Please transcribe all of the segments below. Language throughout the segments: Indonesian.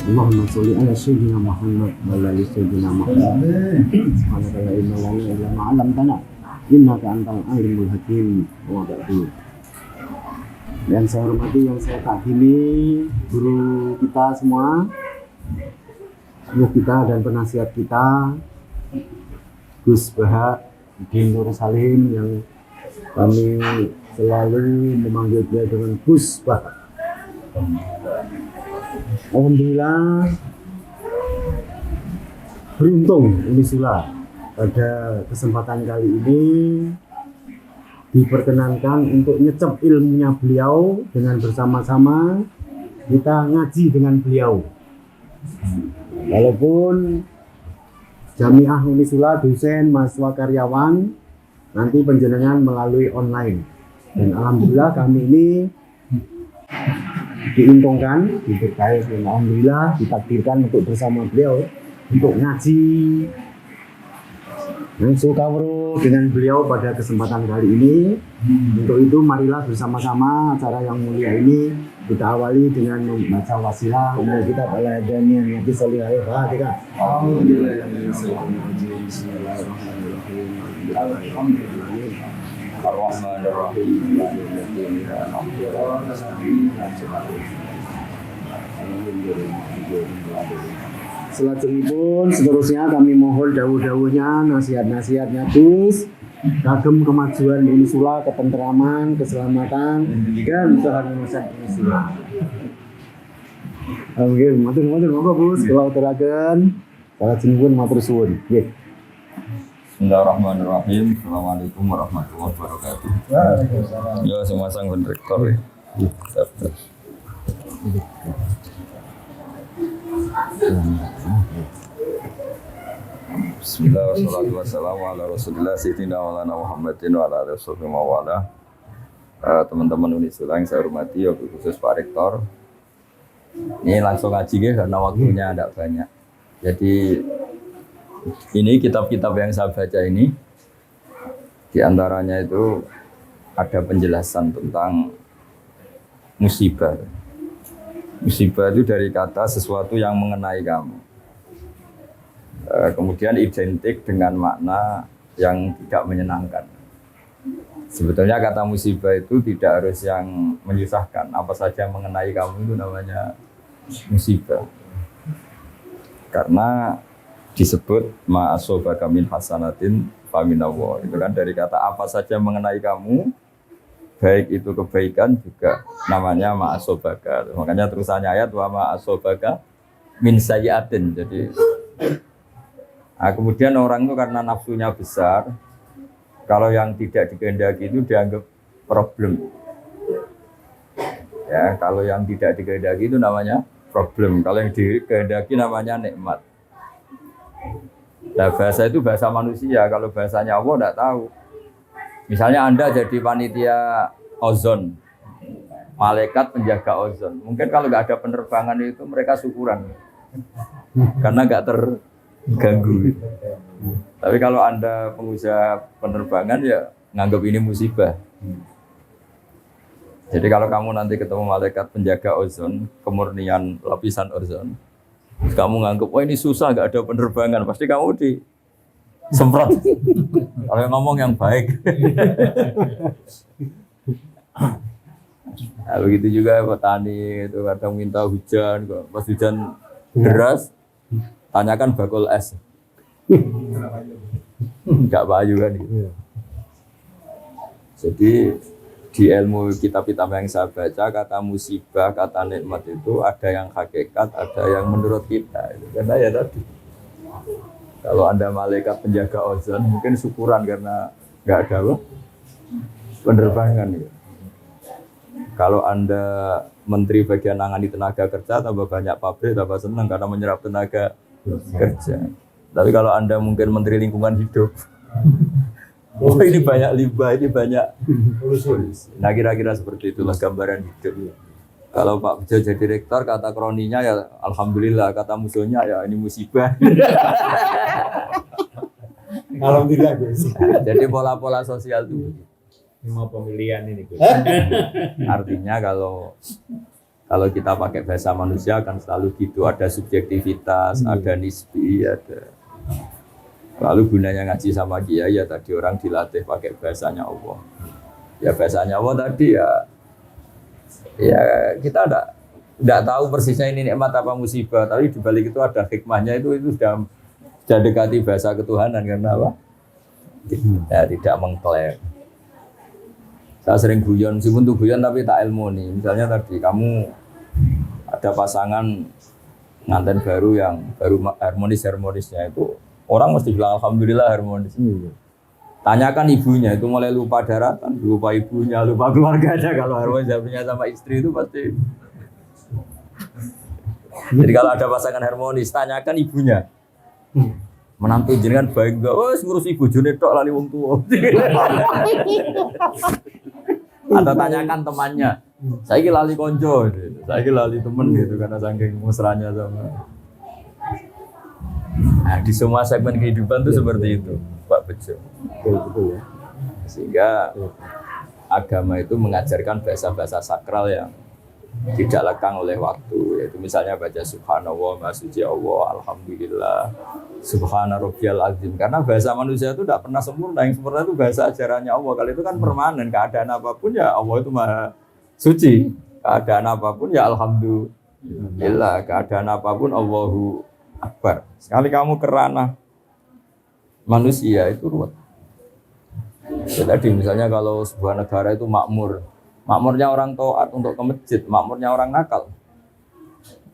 Allahumma sholli ala sayyidina Muhammad wa ala ali sayyidina Muhammad. Subhanaka la ilma lana illa ma 'allamtana innaka antal alimul hakim. Wa ba'du. Yang saya hormati, yang saya kagumi guru kita semua, guru kita dan penasihat kita, Gus Bahak bin Nur Salim, yang kami selalu memanggil dia dengan Gus Bahak. Alhamdulillah beruntung Unisula pada kesempatan kali ini diperkenankan untuk nyecep ilmunya beliau dengan bersama-sama kita ngaji dengan beliau. Walaupun Jamiah Unisula dosen mahasiswa karyawan nanti penjenengan melalui online, dan alhamdulillah kami ini diuntungkan, diberkahi, dan alhamdulillah ditakdirkan untuk bersama beliau untuk ngaji Sukawro dengan beliau pada kesempatan kali ini. Untuk itu marilah bersama-sama acara yang mulia ini kita awali dengan membaca wasilah umum kita pada adanya Nabi Sallallahu Alaihi Wasallam. Seterusnya kami mohon dawuh-dawuhnya, nasihat-nasihatnya Gus kagem kemajuan Unisula, ketentraman, keselamatan dan keharmonisan Unisula. Oke, matur monggo Gus, kula aturaken. Salah jenengan matur suwun. Nggih. Bismillahirrahmanirrahim. Assalamualaikum warahmatullahi wabarakatuh. Ya, semasang ben rektor ya. Bismillah wassalatu wassalamu ala rasulillah sayyidina maulana Muhammadin wa ala alihi wa ala. Teman-teman Unisula yang saya hormati, khusus Pak Rektor. Ini langsung ngaji ya karena waktunya tidak banyak. Jadi ini kitab-kitab yang saya baca ini, diantaranya itu ada penjelasan tentang musibah. Musibah itu dari kata sesuatu yang mengenai kamu. Kemudian identik dengan makna yang tidak menyenangkan. Sebetulnya kata musibah itu tidak harus yang menyusahkan. Apa saja yang mengenai kamu itu namanya musibah. Karena disebut ma'asobaka min hasanatin faminallah. Itu kan dari kata apa saja mengenai kamu, baik itu kebaikan juga namanya ma'asobaka. Makanya terusannya ayat wa ma'asobaka min sayyatin. Jadi kemudian orang itu karena nafsunya besar, kalau yang tidak dikehendaki itu dianggap problem. Ya, kalau yang tidak dikehendaki itu namanya problem. Kalau yang dikehendaki namanya nikmat. Nah, bahasa itu bahasa manusia. Kalau bahasanya Allah tidak tahu. Misalnya Anda jadi panitia ozon, malaikat penjaga ozon. Mungkin kalau nggak ada penerbangan itu mereka syukuran, karena nggak terganggu. Tapi kalau Anda pengusaha penerbangan ya nganggap ini musibah. Jadi kalau kamu nanti ketemu malaikat penjaga ozon, kemurnian lapisan ozon, kamu nganggap, wah ini susah, nggak ada penerbangan, pasti kamu disemprot. Kalau yang ngomong yang baik. Nah, begitu juga petani itu kadang minta hujan, pas hujan deras, tanyakan bakul es. Nggak payu kan gitu. Jadi di ilmu kitab-kitab yang saya baca, kata musibah, kata nikmat itu ada yang hakikat, ada yang menurut kita. Karena ya tadi, kalau Anda malaikat penjaga ozon, mungkin syukuran karena nggak ada penerbangan. Ya. Kalau Anda menteri bagian nangani tenaga kerja, tambah banyak pabrik, tambah senang karena menyerap tenaga kerja. Tapi kalau Anda mungkin menteri lingkungan hidup, oh ini banyak limbah, ini banyak polusi. Nah kira-kira seperti itulah gambaran hidup. Kalau Pak Bejo jadi rektor, kata kroninya ya alhamdulillah, kata musuhnya ya ini musibah. Alhamdulillah Gus. Jadi pola-pola sosial itu Ini mau pemilihan ini Gus. artinya Kalau kita pakai bahasa manusia akan selalu gitu, ada subjektivitas, ada nisbi, ada. Lalu gunanya ngaji sama kiai ya tadi orang dilatih pakai bahasanya Allah. Ya bahasanya Allah tadi ya kita tidak tahu persisnya ini nikmat apa musibah, tapi di balik itu ada hikmahnya itu sudah dekati bahasa ketuhanan karena apa? Ya tidak mengklaim. Saya sering guyon, meskipun tuh guyon tapi tak ilmu nih. Misalnya tadi kamu ada pasangan nganten baru yang baru harmonisnya itu orang mesti bilang alhamdulillah harmonis. Tanyakan ibunya itu mulai lupa daratan, lupa ibunya, lupa keluarganya kalau harmonis punya sama istri itu pasti. Jadi kalau ada pasangan harmonis, tanyakan ibunya. Menantu jenengan baik enggak? Oh, ngurus ibu jone tok lali wong tuwa. Atau tanyakan temannya. Saya ki lali konco, saya ki lali temen gitu karena saking mesranya sama. Nah, di semua segmen kehidupan itu seperti itu, Pak Bejo. Betul ya. Sehingga agama itu mengajarkan bahasa-bahasa sakral yang tidak lekang oleh waktu, yaitu misalnya baca subhanallah, maha suci Allah, alhamdulillah, subhana rabbiyal azim. Karena bahasa manusia itu tidak pernah sempurna, yang sempurna itu bahasa ajarannya Allah. Kalau itu kan permanen, keadaan apapun ya Allah itu maha suci, keadaan apapun ya alhamdulillah, keadaan apapun Allahu akbar. Sekali kamu kerana manusia itu ruwet. Jadi misalnya kalau sebuah negara itu makmurnya orang taat untuk ke masjid, makmurnya orang nakal.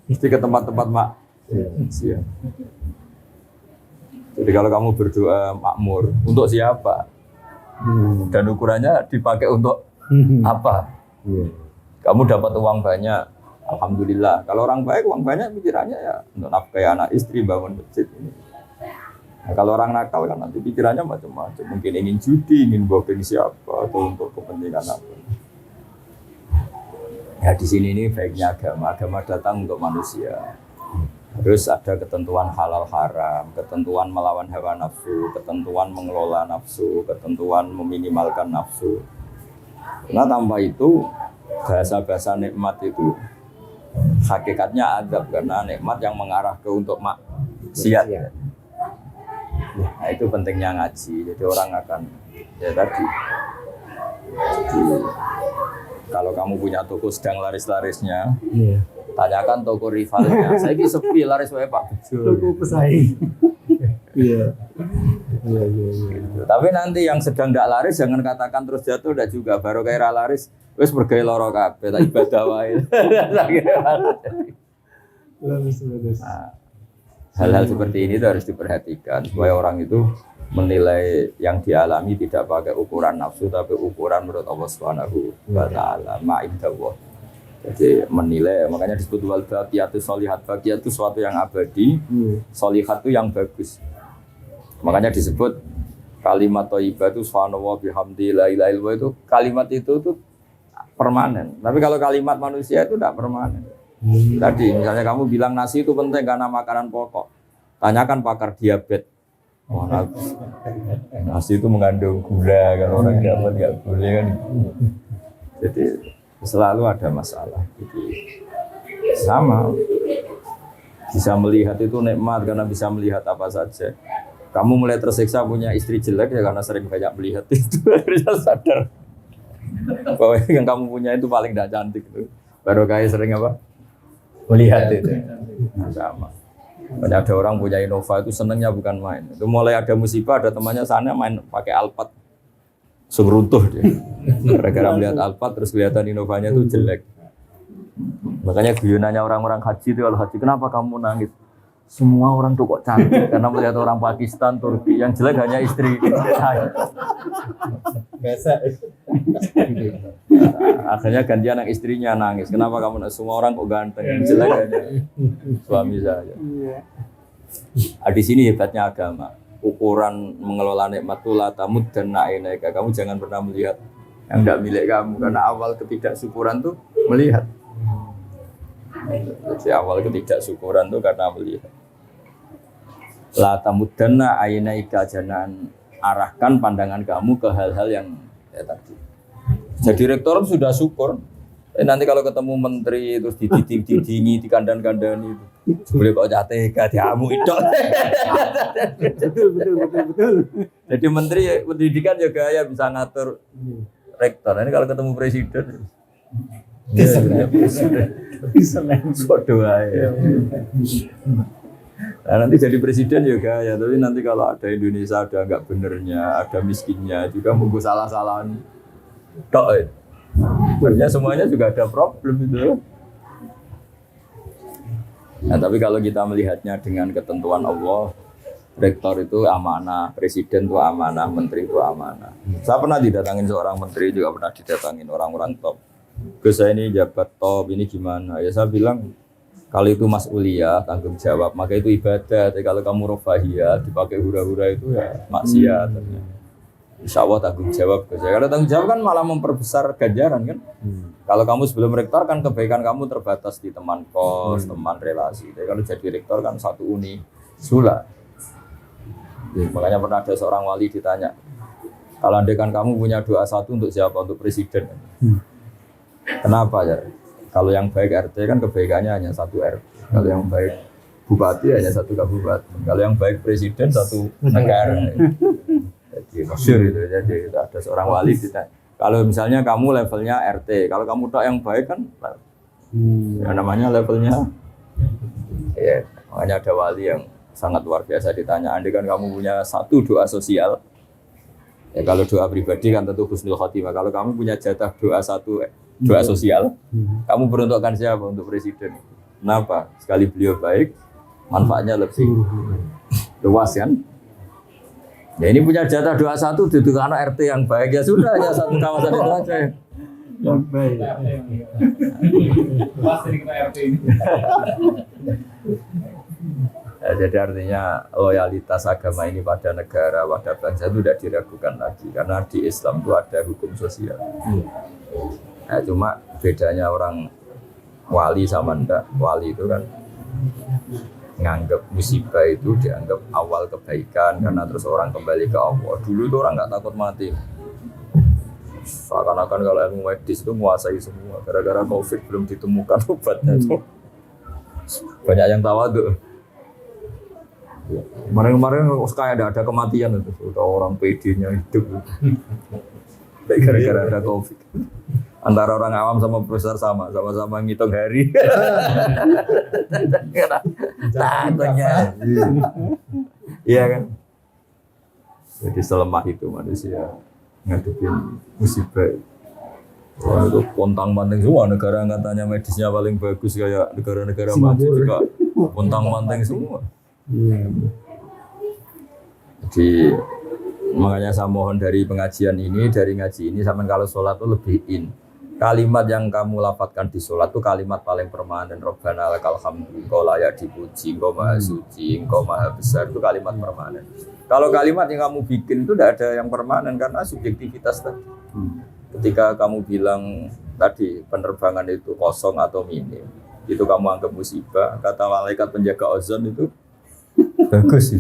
Mesti ke tempat-tempat maksiat. Jadi kalau kamu berdoa makmur, untuk siapa? Dan ukurannya dipakai untuk apa? Kamu dapat uang banyak, alhamdulillah. Kalau orang baik, uang banyak pikirannya ya untuk nafkahi anak istri, bangun masjid ini. Nah, kalau orang nakal kan nanti pikirannya macam-macam. Mungkin ingin judi, ingin booking siapa, atau untuk kepentingan apa. Ya di sini ini baiknya agama datang untuk manusia. Terus ada ketentuan halal haram, ketentuan melawan hawa nafsu, ketentuan mengelola nafsu, ketentuan meminimalkan nafsu. Nah tanpa itu bahasa-bahasa nikmat itu hakikatnya adab karena nikmat yang mengarah ke untuk maksiat. Nah itu pentingnya ngaji. Jadi orang akan ya tadi. Kalau kamu punya toko sedang laris-larisnya, tanyakan toko rivalnya. Saya ini sepi laris wae Pak Bejo. Toko pesaing. Iya. Tapi nanti yang sedang tidak laris jangan katakan terus jatuh tidak juga. Baru kayak laris, wes bergaya loro kabeh, tak ibadah wae. Hal-hal seperti ini itu harus diperhatikan supaya orang itu menilai yang dialami tidak pakai ukuran nafsu tapi ukuran menurut Allah Subhanahu wa taala ma'indallah. Jadi menilai, makanya disebut wal baqiyatu sholihat. Baqiyat itu sesuatu yang abadi, sholihat itu yang bagus. Makanya disebut kalimat thayyibah itu subhanallah bihamdi la ilaha illallah, itu kalimat itu tuh permanen. Tapi kalau kalimat manusia itu tidak permanen. Tadi misalnya kamu bilang nasi itu penting karena makanan pokok. Tanyakan pakar diabetes. Oh, nasi itu mengandung gula, kalau orang dapat nggak boleh kan. Jadi selalu ada masalah. Jadi sama bisa melihat itu nikmat karena bisa melihat apa saja. Kamu mulai tersiksa punya istri jelek ya karena sering banyak melihat itu. Harusnya sadar bahwa yang kamu punya itu paling tidak cantik itu. Baru kayak sering apa? Melihat itu. Nah, sama. Banyak ada orang punya Innova itu senangnya bukan main. Itu mulai ada musibah, ada temannya sana main pakai Alphard, runtuh dia. Gara-gara melihat Alphard terus kelihatan Innovanya itu jelek. Makanya guyonannya orang-orang haji itu kalau haji, kenapa kamu nangis? Semua orang tuh kok cantik karena melihat orang Pakistan, Turki yang jelek hanya istri saya. Biasa. Akhirnya gantian yang istrinya nangis. Kenapa kamu semua orang kok ganteng, yang jelek hanya suami saya. Di sini hebatnya agama. Ukuran mengelola nikmat itu la tamud dan na'inaika. Kamu jangan pernah melihat yang tidak milik kamu karena awal ketidaksyukuran tuh melihat. Jadi awal ketidaksyukuran itu karena melihat. La tamuddanna ainaika, jangan arahkan pandangan kamu ke hal-hal yang ya tadi. Jadi rektor sudah syukur Nanti kalau ketemu menteri terus dididing-didingi, dikandang-kandani itu. Boleh kok CTK diamu itu. Betul. Jadi menteri pendidikan juga ya bisa ngatur rektor. Ini kalau ketemu presiden Bisa Sodo aja. Nah, nanti jadi presiden juga ya, tapi nanti kalau ada Indonesia ada nggak benernya, ada miskinnya juga mungkin salah-salahan. Tok. Sebenarnya semuanya juga ada problem itu. Nah, tapi kalau kita melihatnya dengan ketentuan Allah, rektor itu amanah, presiden itu amanah, menteri itu amanah. Saya pernah didatangin seorang menteri, juga pernah didatangin orang-orang top. Gus, saya ini jabat top, ini gimana? Ya saya bilang, kalau itu mas'uliyah, tanggung jawab, maka itu ibadah. Tapi kalau kamu rofahiyah, dipakai hura-hura itu ya maksiat. Insya Allah tanggung jawab. Kalau tanggung jawab kan malah memperbesar ganjaran kan. Kalau kamu sebelum rektor kan kebaikan kamu terbatas di teman kos, teman relasi. Tapi kalau jadi rektor kan satu uni sula. Makanya pernah ada seorang wali ditanya, kalau andaikan kamu punya doa satu untuk siapa? Untuk presiden. Kenapa ya? Kalau yang baik RT kan kebaikannya hanya satu RT. Kalau yang baik bupati hanya satu kabupaten. Kalau yang baik presiden satu negara. Jadi masyhur itu. Jadi ada seorang wali ditanya, kalau misalnya kamu levelnya RT, kalau kamu tak yang baik kan, ya namanya levelnya. Ya, makanya ada wali yang sangat luar biasa ditanya, andai kan kamu punya satu doa sosial, ya kalau doa pribadi kan tentu husnul khotimah. Kalau kamu punya jatah doa satu doa sosial, kamu peruntukkan siapa untuk presiden? Kenapa? Sekali beliau baik, manfaatnya lebih luas kan? Ya ini punya jatah doa satu, duduk anak RT yang baik, ya sudah, ya satu kawasan itu aja. yang baik. Ya, jadi artinya loyalitas agama ini pada negara, pada bangsa itu tidak diragukan lagi. Karena di Islam itu ada hukum sosial. Nah, cuma bedanya orang wali sama ndak. Wali itu kan nganggap musibah itu dianggap awal kebaikan karena terus orang kembali ke Allah. Dulu itu orang nggak takut mati. Seakan-akan kalau ilmu medis itu menguasai semua. Gara-gara COVID belum ditemukan obatnya itu. Banyak yang tawaduk. Kemarin-kemarin kayak ada kematian itu. Udah orang PD-nya hidup. Gara-gara ada COVID. Antara orang awam sama profesor sama-sama ngitung hari. Takutnya. Iya kan? Jadi selemah itu manusia ngadepin musibah. Wah, itu pontang-panting semua negara yang katanya medisnya paling bagus kayak negara-negara maju juga pontang-panting semua. Jadi makanya saya mohon dari pengajian ini, dari ngaji ini, sampai kalau sholat itu lebih in. Kalimat yang kamu lafadzkan di sholat itu kalimat paling permanen. Rabbana lakal hamdu, engkau layak dipuji, engkau maha suci, engkau maha besar, itu kalimat permanen. Kalau kalimat yang kamu bikin itu tidak ada yang permanen karena subjektivitas tadi. Ketika kamu bilang tadi penerbangan itu kosong atau minim, itu kamu anggap musibah. Kata malaikat penjaga ozon itu bagus.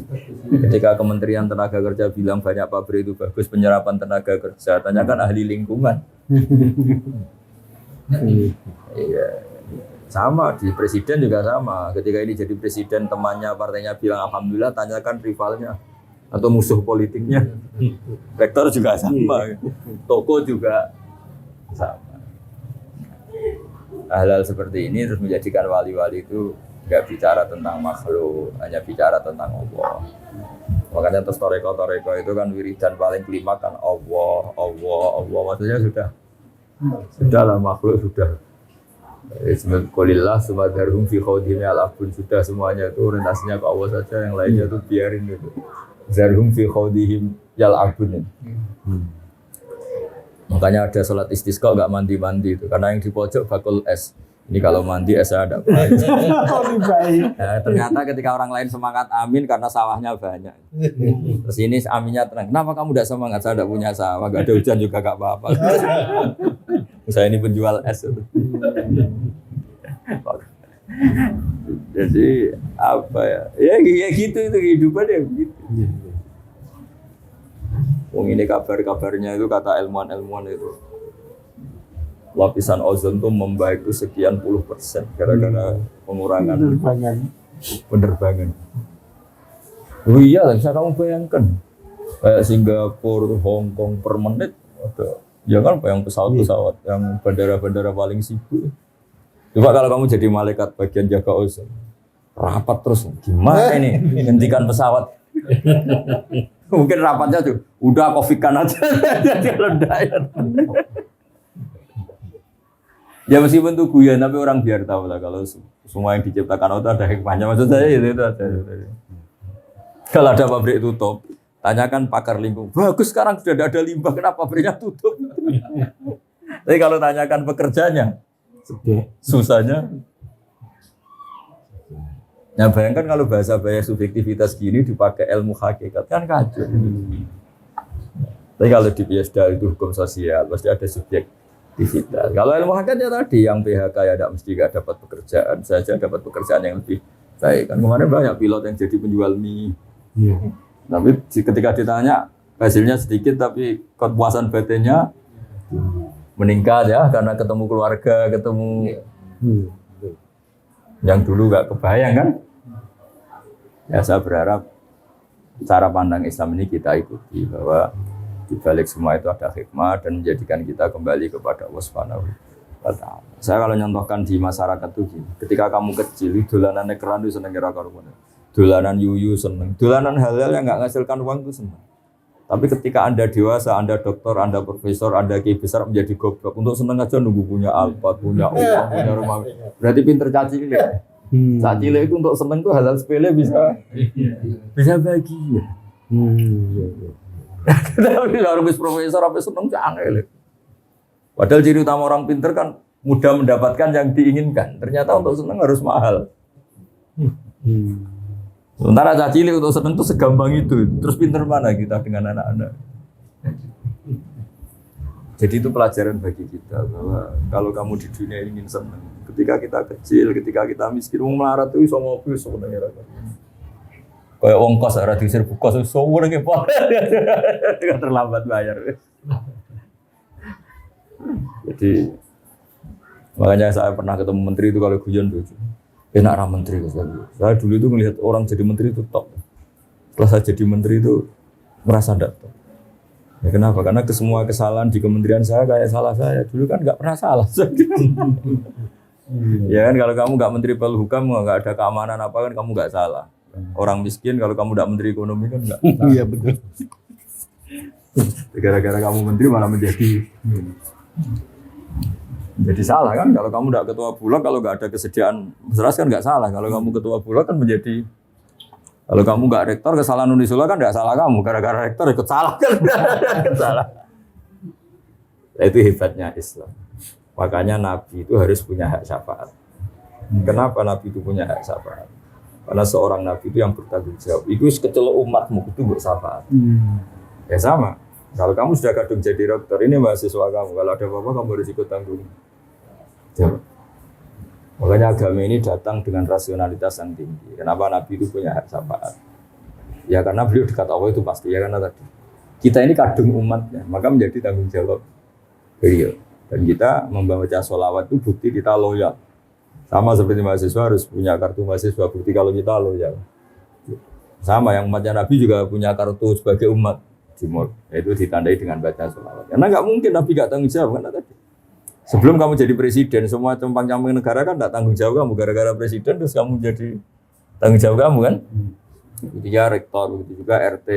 Ketika Kementerian Tenaga Kerja bilang banyak pabrik itu bagus penyerapan tenaga kerja, tanyakan ahli lingkungan. Iya, sama di presiden juga sama. Ketika ini jadi presiden, temannya partainya bilang alhamdulillah, tanyakan rivalnya atau musuh politiknya. Rektor juga sama, toko juga sama. Hal-hal seperti ini terus menjadikan wali-wali itu nggak bicara tentang makhluk, hanya bicara tentang Allah. Makanya terus toreko itu kan wiridan paling kelima kan Allah. Maksudnya sudahlah makhluk sudah. Bismillahirrahmanirrahim. Sumadharhum fi khawdihim al-abun, sudah semuanya itu orientasinya ke Allah saja, yang lainnya itu biarin gitu. Zarhum fi khawdihim al-abun. Makanya ada sholat istisqa nggak mandi-mandi itu, karena yang di pojok bakul es. Ini kalau mandi saya ada baik. Nah, ternyata ketika orang lain semangat amin karena sawahnya banyak. Terus ini aminnya tenang. Kenapa kamu tidak semangat? Saya tidak punya sawah, gak ada hujan juga gak apa-apa. Saya ini penjual es. Jadi apa ya? Ya gitu itu kehidupan ya gitu. Wong ini kabar-kabarnya itu kata ilmuwan itu. lapisan ozon tuh membaik itu sekian puluh % gara-gara pengurangan penerbangan. Oh iya, bisa kamu bayangkan kayak Singapura, Hong Kong per menit ada. Ya kan, yang pesawat-pesawat yang bandara-bandara paling sibuk. Coba kalau kamu jadi malaikat bagian jaga ozon, rapat terus gimana ini hentikan pesawat? Mungkin rapatnya tuh udah kofikan aja kalau dayat. Ya meskipun itu guyon tapi orang biar tahu lah kalau semua yang diciptakan Allah ada hikmahnya. Maksud saya itu ada. Kalau ada pabrik tutup, tanyakan pakar lingkungan. Bagus sekarang sudah ada limbah, kenapa pabriknya tutup? Tapi kalau tanyakan pekerjanya, susahnya. Nah bayangkan kalau bahasa subjektivitas gini dipakai ilmu hakikat kan kacau. Tapi kalau di PSDA itu hukum sosial pasti ada subjektivitas. Kalau ilmu hakikat ya tadi yang PHK ya tidak mesti gak dapat pekerjaan, saja dapat pekerjaan yang lebih baik. Kan kemarin banyak pilot yang jadi penjual mie. Tapi ketika ditanya hasilnya sedikit tapi kepuasan batinnya meningkat ya karena ketemu keluarga, ketemu yang dulu gak kebayang kan. Ya saya berharap cara pandang Islam ini kita ikuti bahwa di balik semua itu ada hikmah dan menjadikan kita kembali kepada Allah Subhanahu wa Ta'ala. Saya kalau nyontohkan di masyarakat itu gini, ketika kamu kecil, dolanan keran itu seneng kira-kira, dolanan yuyu seneng, dolanan hal-hal yang nggak menghasilkan uang itu seneng. Tapi ketika Anda dewasa, Anda dokter, Anda profesor, Anda kiai besar menjadi goblok. Untuk seneng aja nunggu punya Alphard, punya uang, punya rumah. Berarti pinter caci cilik. Caci cilik itu untuk seneng tuh hal-hal sepele bisa bahagia. Tapi harus profesor apa seneng canggih. Padahal ciri utama orang pinter kan mudah mendapatkan yang diinginkan. Ternyata untuk seneng harus mahal. Sementara caci cilik untuk seneng itu segampang itu. Terus pinter mana kita dengan anak-anak? Jadi itu pelajaran bagi kita bahwa kalau kamu di dunia ingin seneng, ketika kita kecil, ketika kita miskin, melarat itu iso mobil sebenarnya. Kayak wong kos ora diusir bukos iso urenge apa. Enggak terlambat bayar. Jadi makanya saya pernah ketemu menteri itu kalau guyon lucu. Enak ra menteri saya dulu itu melihat orang jadi menteri itu top. Setelah saya jadi menteri itu merasa enggak top. Ya kenapa? Karena semua kesalahan di kementerian saya kayak salah saya. Dulu kan enggak pernah salah. Ya kan kalau kamu enggak menteri Polhukam enggak ada keamanan apa kan kamu enggak salah. Orang miskin kalau kamu tidak menteri ekonomi kan enggak. Iya betul. Gara-gara kamu menteri malah menjadi salah kan. Kalau kamu tidak ketua bulog kalau nggak ada kesediaan beras kan nggak salah. Kalau kamu ketua bulog kan menjadi. Kalau kamu nggak rektor kesalahan Unisula kan nggak salah kamu. Gara-gara rektor ikut salah kan. Salah. Nah, itu hebatnya Islam. Makanya Nabi itu harus punya hak syafaat. Kenapa Nabi itu punya hak syafaat? Karena seorang nabi itu yang bertanggung jawab. Itu sekecelok umatmu itu buat syafaat. Ya sama. Kalau kamu sudah kadung jadi rektor, ini mahasiswa kamu. Kalau ada apa-apa kamu harus ikut tanggung jawab. Makanya agama ini datang dengan rasionalitas yang tinggi. Kenapa nabi itu punya hak syafaat? Ya karena beliau dekat Allah itu pasti. Ya karena tadi kita ini kadung umatnya, maka menjadi tanggung jawab beliau. Dan kita membaca sholawat itu bukti kita loyal. Sama seperti mahasiswa harus punya kartu mahasiswa bukti kalau kita loyal. Sama yang umatnya Nabi juga punya kartu sebagai umat Jumur, yaitu ditandai dengan baca sholawat. Karena nggak mungkin Nabi nggak tanggung jawab kan tadi. Sebelum kamu jadi presiden, semua camping negara kan nggak tanggung jawab kamu gara-gara presiden terus kamu jadi tanggung jawab kamu kan. Begitu ya rektor, begitu juga RT.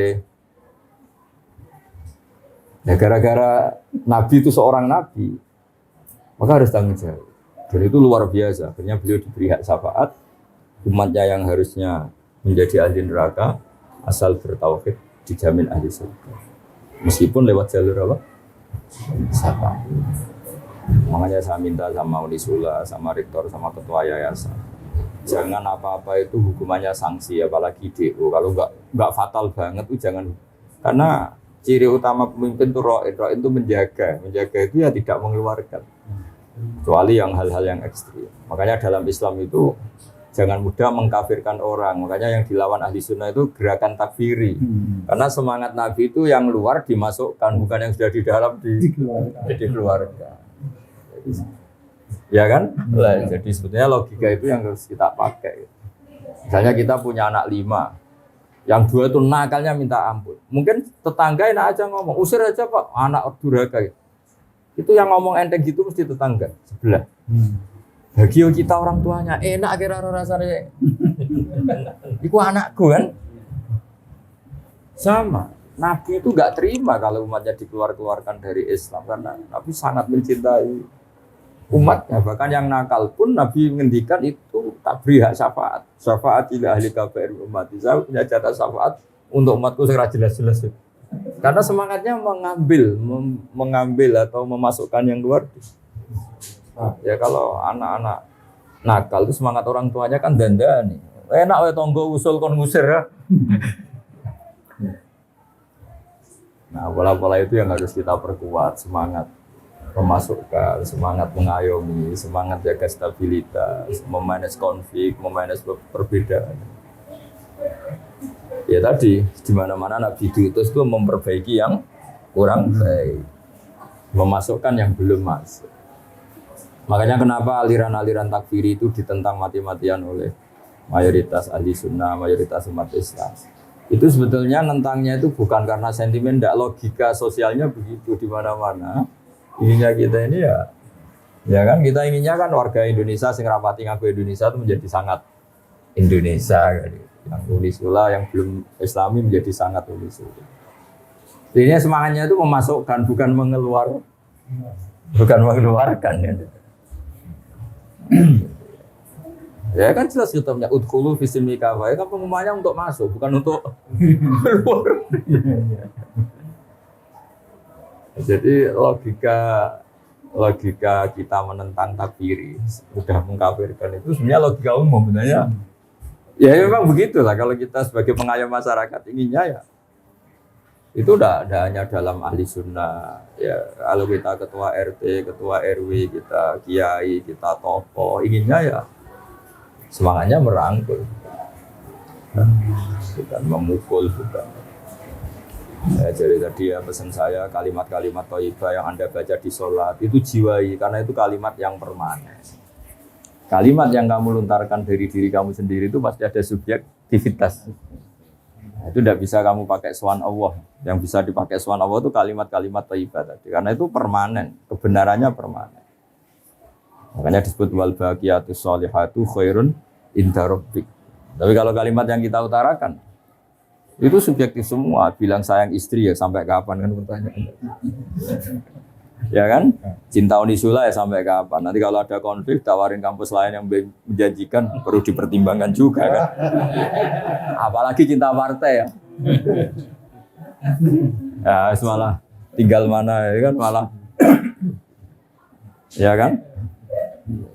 Ya gara-gara Nabi itu seorang Nabi, maka harus tanggung jawab. Dan itu luar biasa. Akhirnya beliau diberi hak syafaat. Umatnya yang harusnya menjadi ahli neraka asal bertauhid dijamin ahli surga. Meskipun lewat jalur apa? Syafaat. Makanya saya minta sama Unisula, sama rektor, sama ketua yayasan. Jangan apa-apa itu hukumannya sanksi, apalagi DO. Kalau nggak fatal banget itu jangan. Karena ciri utama pemimpin itu ra'in itu menjaga itu ya tidak mengeluarkan. Kecuali yang hal-hal yang ekstrim. Makanya dalam Islam itu jangan mudah mengkafirkan orang. Makanya yang dilawan ahli sunnah itu gerakan takfiri. Karena semangat Nabi itu yang luar dimasukkan, bukan yang sudah di dalam dikeluarkan. Ya kan? Lah, jadi sebetulnya logika itu yang harus kita pakai. Misalnya kita punya anak 5, yang 2 itu nakalnya minta ampun. Mungkin tetangga enak aja ngomong, usir aja Pak, anak durhaka. Itu yang ngomong enteng gitu mesti tetangga sebelah. Bagi kita orang tuanya, enak kira-kira rasanya. Iku anakku kan? Sama. Nabi itu nggak terima kalau umatnya dikeluarkan dari Islam karena Nabi sangat mencintai umatnya. Bahkan yang nakal pun Nabi menghentikan itu tak beri hak syafaat. Syafaat ila ahli kabair umat. Saya punya jatah syafaat untuk umatku segera jelas-jelas. Karena semangatnya mengambil atau memasukkan yang luar. Ya kalau anak-anak nakal itu semangat orang tuanya kan dandani. Enak wae tonggo usul kon ngusir ya. Nah, pola-pola itu yang harus kita perkuat, semangat memasukkan, semangat mengayomi, semangat jaga stabilitas, memanage konflik, memanage perbedaan. Ya tadi, di mana-mana Nabi diutus itu memperbaiki yang kurang baik, memasukkan yang belum masuk. Makanya kenapa aliran-aliran takfiri itu ditentang mati-matian oleh mayoritas ahli sunnah, mayoritas umat Islam. Itu sebetulnya nentangnya itu bukan karena sentimen, tidak, logika sosialnya begitu di mana-mana. Inginnya kita ini ya kan kita inginnya kan warga Indonesia sing rapati ngaku Indonesia itu menjadi sangat Indonesia kan. Yang unisula yang belum Islami menjadi sangat unisula. Ini semangatnya itu memasukkan bukan mengeluarkan ya. Ya kan jelas kita punya udkhulu fi silmi kafah. Kan pengumumannya untuk masuk, bukan untuk keluar. Jadi logika kita menentang takfiri, sudah mengkafirkan itu sebenarnya logika umum sebenarnya. Ya memang begitulah kalau kita sebagai pengayom masyarakat inginnya ya. Itu udah hanya dalam ahli sunnah. Ya kalau kita ketua RT, ketua RW, kita kiai, kita tokoh, inginnya ya semangatnya merangkul, bukan memukul, bukan. Ya, jadi tadi ya pesan saya kalimat-kalimat thayyibah yang Anda baca di sholat itu jiwai karena itu kalimat yang permanen. Kalimat yang kamu lontarkan dari diri kamu sendiri itu pasti ada subjektivitas. Nah, itu tidak bisa kamu pakai swan Allah. Yang bisa dipakai swan Allah itu kalimat-kalimat thayyibah tadi karena itu permanen, kebenarannya permanen. Makanya disebut wal baqiyatus sholihatu khairun inda rabbik. Tapi kalau kalimat yang kita utarakan itu subjektif semua. Bilang sayang istri ya sampai kapan kan pertanyaannya. Ya kan? Cinta unisula ya sampai kapan? Nanti kalau ada konflik tawarin kampus lain yang menjanjikan perlu dipertimbangkan juga kan. Apalagi cinta partai ya. Ya malah tinggal mana ya kan malah. Ya kan?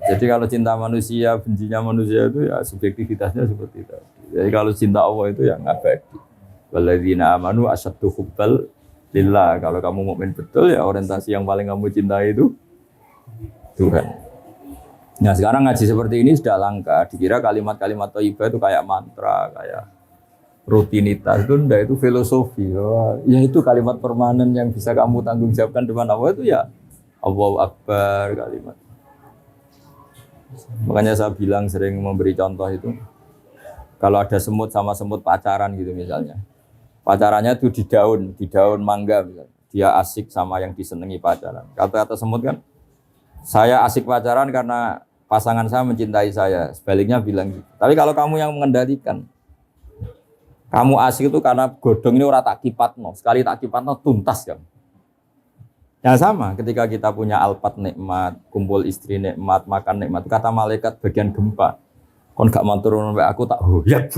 Jadi kalau cinta manusia, bencinya manusia itu ya subjektivitasnya seperti itu. Jadi kalau cinta Allah itu yang abadi. Walladzina amanu asyaddu hubbal lillah. Kalau kamu mukmin betul ya orientasi yang paling kamu cintai itu Tuhan. Nah sekarang ngaji seperti ini sudah langka. Dikira kalimat-kalimat thayyibah itu kayak mantra, kayak rutinitas. Itu filosofi. Ya itu kalimat permanen yang bisa kamu tanggung jawabkan depan Allah itu ya Allahu Akbar kalimat. Makanya saya bilang sering memberi contoh itu kalau ada semut sama semut pacaran gitu misalnya, pacarannya itu di daun mangga misalnya. Dia asik sama yang disenangi pacaran. Kata-kata semut kan, saya asik pacaran karena pasangan saya mencintai saya. Sebaliknya bilang gitu. Tapi kalau kamu yang mengendalikan, kamu asik itu karena godong ini ora tak kipatno, sekali tak kipatno tuntas kan. Yang sama ketika kita punya alpat nikmat, kumpul istri nikmat, makan nikmat. Kata malaikat bagian gempa, kon gak matur sampai aku tak hoyak.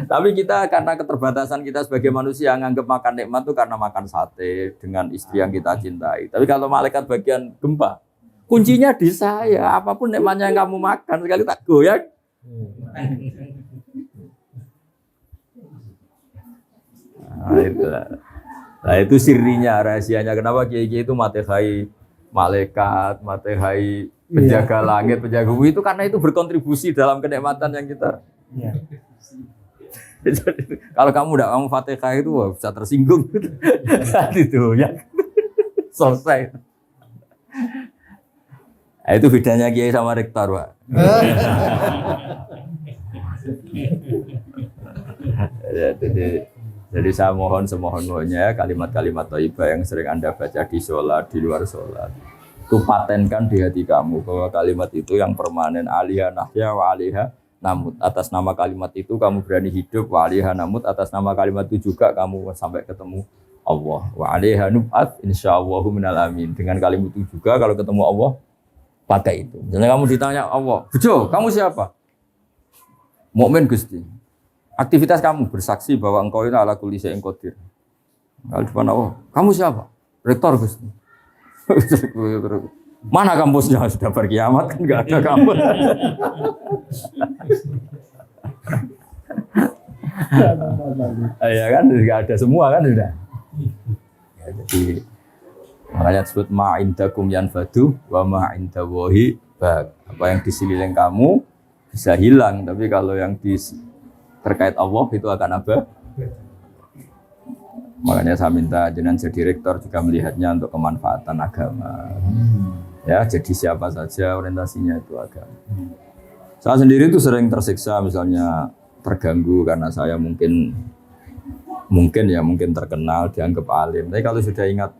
Tapi kita karena keterbatasan kita sebagai manusia nganggap makan nikmat itu karena makan sate dengan istri yang kita cintai. Tapi kalau malaikat bagian gempa, kuncinya di saya. Apapun nikmatnya yang kamu makan sekali tak goyak. Nah itu sirinya, rahasianya. Kenapa kiai-kiai itu matehai malaikat, matehai penjaga langit, penjaga bumi itu karena itu berkontribusi dalam kenikmatan yang kita. Ya. Jadi, kalau kamu tidak mau fatihah itu bisa tersinggung. Itu ya selesai. Nah, itu bedanya kiai sama rektor, Pak. Jadi saya mohon semohon-mohonnya kalimat-kalimat thayyibah yang sering Anda baca di sholat, di luar sholat. Itu patenkan di hati kamu bahwa kalimat itu yang permanen, alaiha nahya wa alaiha namut. Atas nama kalimat itu kamu berani hidup, wa alaiha namut. Atas nama kalimat itu juga kamu sampai ketemu Allah. Wa alaiha nub'at insyaallahu minal amin. Dengan kalimat itu juga kalau ketemu Allah pakai itu. Misalnya kamu ditanya Allah, "Bejo, kamu siapa?" Mukmin Gusti. Aktivitas kamu bersaksi bahwa engkau ini ala kulli syai'in qadir. Kalau depan Allah, "Kamu siapa?" "Rektor Gusti." "Mana kampusnya?" "Sudah berkiamat kan enggak ada kampus." Ya kan enggak ada semua kan sudah. Ya, jadi makanya disebut ma'indakum yanfadu wa ma'indallahi baq. Apa yang di sekeliling kamu bisa hilang, tapi kalau yang terkait Allah itu akan apa? Makanya saya minta jenengan jadi rektor juga melihatnya untuk kemanfaatan agama. Ya, jadi siapa saja orientasinya itu agama. Saya sendiri itu sering tersiksa misalnya terganggu karena saya mungkin terkenal dianggap alim. Tapi kalau sudah ingat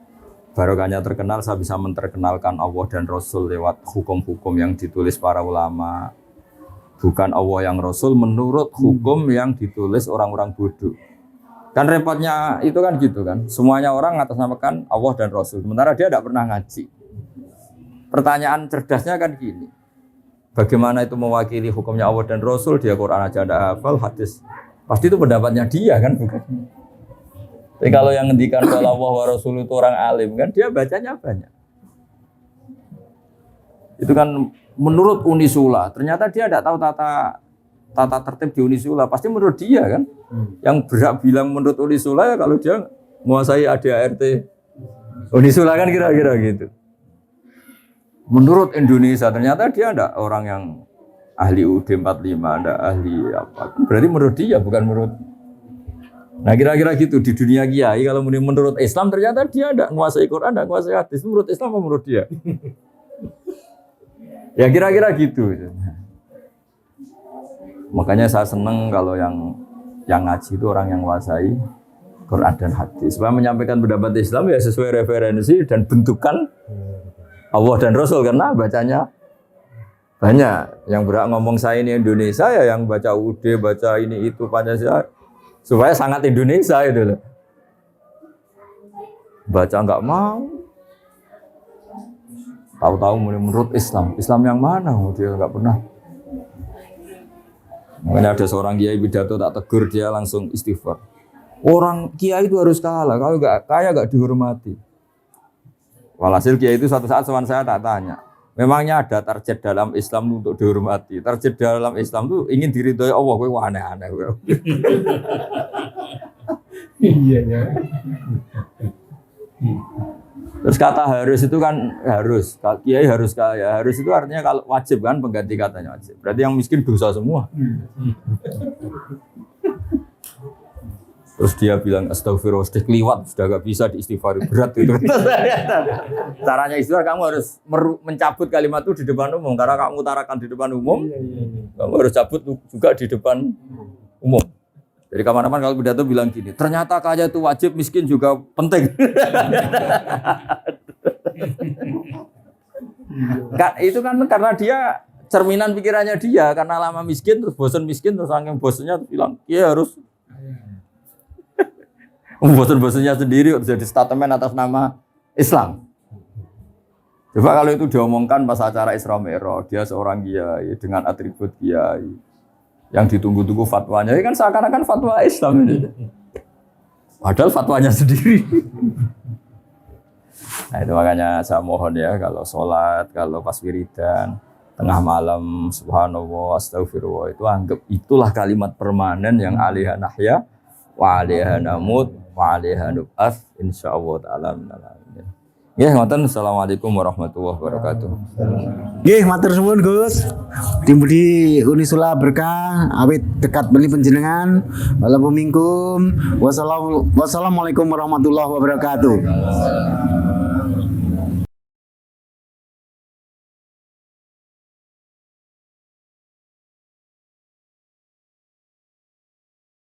barokahnya terkenal, saya bisa menterkenalkan Allah dan Rasul lewat hukum-hukum yang ditulis para ulama. Bukan Allah yang Rasul menurut hukum yang ditulis orang-orang bodoh. Kan repotnya itu kan gitu kan. Semuanya orang ngatasnamakan Allah dan Rasul. Sementara dia tidak pernah ngaji. Pertanyaan cerdasnya kan gini. Bagaimana itu mewakili hukumnya Allah dan Rasul? Dia Quran aja tidak hafal, hadis. Pasti itu pendapatnya dia kan bukan. Tapi kalau yang ngendikan kalau Allah wa Rasul itu orang alim kan dia bacanya banyak. Itu kan menurut Unisula, ternyata dia tidak tahu tata tertib di Unisula. Pasti menurut dia kan. Yang berhak bilang menurut Unisula ya kalau dia menguasai ADART Unisula kan kira-kira gitu. Menurut Indonesia ternyata dia tidak orang yang ahli UUD 45, ada ahli apa. Berarti menurut dia bukan menurut. Nah kira-kira gitu di dunia kiai kalau menurut Islam ternyata dia tidak menguasai Quran, tidak menguasai hadis. Menurut Islam apa menurut dia? Ya kira-kira gitu. Makanya saya senang kalau yang ngaji itu orang yang menguasai Quran dan hadis. Supaya menyampaikan pendapat Islam ya sesuai referensi dan bentukan Allah dan Rasul, karena bacanya banyak. Yang berhak ngomong saya ini Indonesia ya yang baca UUD, baca ini itu Pancasila. Supaya sangat Indonesia itu loh. Baca enggak mau. Tahu-tahu menurut Islam. Islam yang mana? Dia enggak pernah. Makanya ada seorang kiai pidato tak tegur dia langsung istighfar. Orang kiai itu harus kalah. Kalau enggak kaya enggak dihormati. Walhasil kiai itu suatu saat saya tak tanya. Memangnya ada target dalam Islam untuk dihormati? Target dalam Islam itu ingin diridhoi Allah. Kowe aneh-aneh. Iya ya. Terus kata harus itu kan harus. Kiai harus kaya. Harus itu artinya kalau wajib kan, pengganti katanya wajib. Berarti yang miskin dosa semua. Terus dia bilang astagfirullah, sudah keliwat, sudah gak bisa diistighfar, berat itu. Caranya istighfar kamu harus mencabut kalimat itu di depan umum. Karena kamu utarakan di depan umum, kamu harus cabut juga di depan umum. Jadi kapan-kapan kalau pidato bilang gini, ternyata kaya itu wajib, miskin juga penting. Itu kan karena dia cerminan pikirannya dia, karena lama miskin terus bosan miskin terus saking bosannya terus bilang, iya harus bosan-bosannya sendiri jadi statement atas nama Islam. Coba kalau itu diomongkan pas acara Isra Mi'raj, dia seorang kiai dengan atribut kiai yang ditunggu-tunggu fatwanya, ini kan seakan-akan fatwa Islam ini. Padahal fatwanya sendiri. Nah itu makanya saya mohon ya kalau sholat, kalau pas wiridan, tengah malam, subhanallah, astagfirullah, itu anggap itulah kalimat permanen yang alaiha nahya wa alaiha namut wa alaiha nub'ats insyaallah taala minal alamin. Nggih ngoten, assalamualaikum warahmatullahi wabarakatuh. Nggih matur suwun Gus. Mugi Unisula berkah awit dekat beli panjenengan. Walaupun minkum. Wassalamualaikum warahmatullahi wabarakatuh.